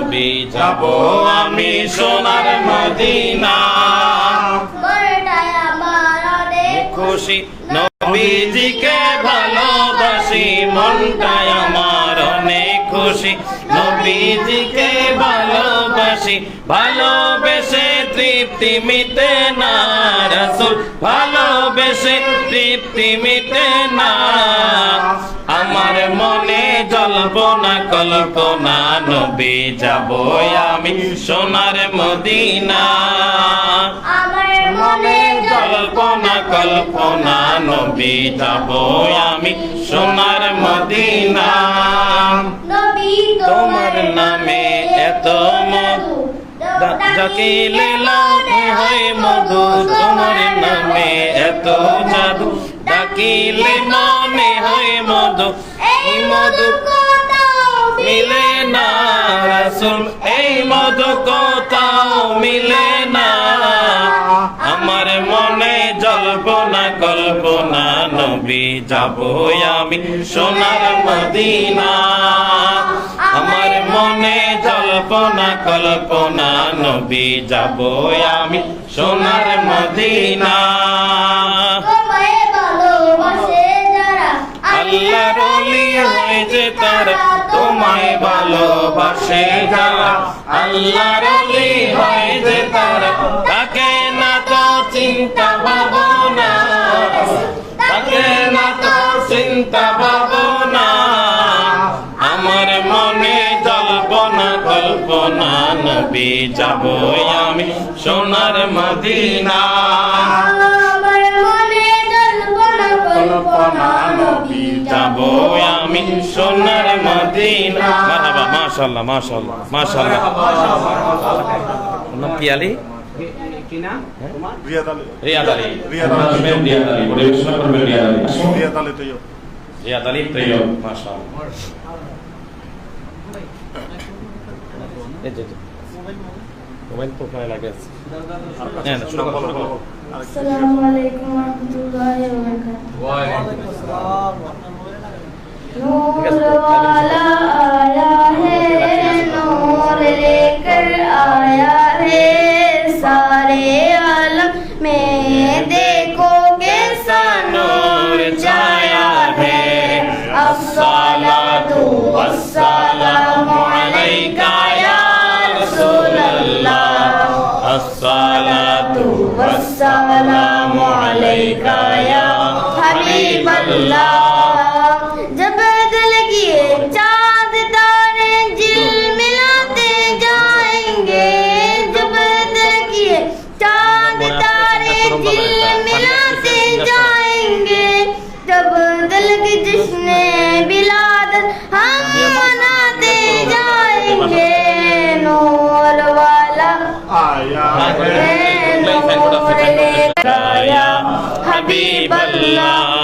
নবী যাব আমি সোনার মদিনা। মনটাই আমার অনেক খুশি নবীজিকে ভালোবাসি, মনটাই আমার অনেক খুশি নবীজিকে ভালোবাসি। ভালোবেসে তৃপ্তি মিটে না রাসূল, ভালোবেসে তৃপ্তি মিটে না। আমার মনে জল্পনা কল্পনা নবী যাব আমি সোনার মদিনা। আমার মনে কল্পনা কল্পনা নবী যাব আমি সোনার মদিনা। নবী তোমার নামে এত মধু ডাকিলে লাভে হয় মধু, তোমার নামে এত জাদু ডাকিলে মনে হয় মধু। এই মধু মিলে না রাসূল, এই মধু কোথাও মিলে না। আমার মনে জল্পনা কল্পনা নবী যাব আমি সোনার মদিনা। আমার মনে জল্পনা কল্পনা নবী যাব আমি সোনার মদিনা। তোমায় ভালোবাসে যারা আল্লাহর ওলি হয়েছে তারা, তোমায় ভালোবাসে যারা আল্লাহর ওলি হয়েছে তারা। তাকে না তো চিন্তা ভাবনা, তাকে না তো চিন্তা ভাবনা। আমার মনে জল্পনা কল্পনা নবী যাব আমি সোনার মদিনা। আমার মনে জল্পনা কল্পনা নবী যাব আমি সোনার মদিনা। মারহাবা, মাশাআল্লাহ মাশাআল্লাহ মাশাআল্লাহ। নাম কি আলী? কি না তোমার? রিয়াদ আলী। রিয়াদ আলী পরিবেশনা করবেন রিয়াদ আলী তৈয়ব, মাশাআল্লাহ। এই যে মোবাইল তো ওখানে লাগে আছে। হ্যাঁ শুরু করো শুরু করো। আসসালামু আলাইকুম ওয়া রাহমাতুল্লাহি ওয়া বারাকাতুহু। ওয়া আলাইকুম আসসালাম। नूर वाला आया है, नूर लेकर आया है, सारे आलम में देखो कैसा नूर छाया है। अस्सलातु वस्सलामु अलैका या रसूल अल्लाह, अस्सलातु वस्सलामु अलैका या हबीब अल्लाह। जब बदल किए चाँद तारे झिलमिलाते जाएंगे, जब बदल किए चाँद तारे झिलमिलाते जाएंगे, तब बदल के जश्न बिलादत हम मनाते जाएंगे। नूर वाला आया है, नूर लेकर आया हबीब अल्लाह।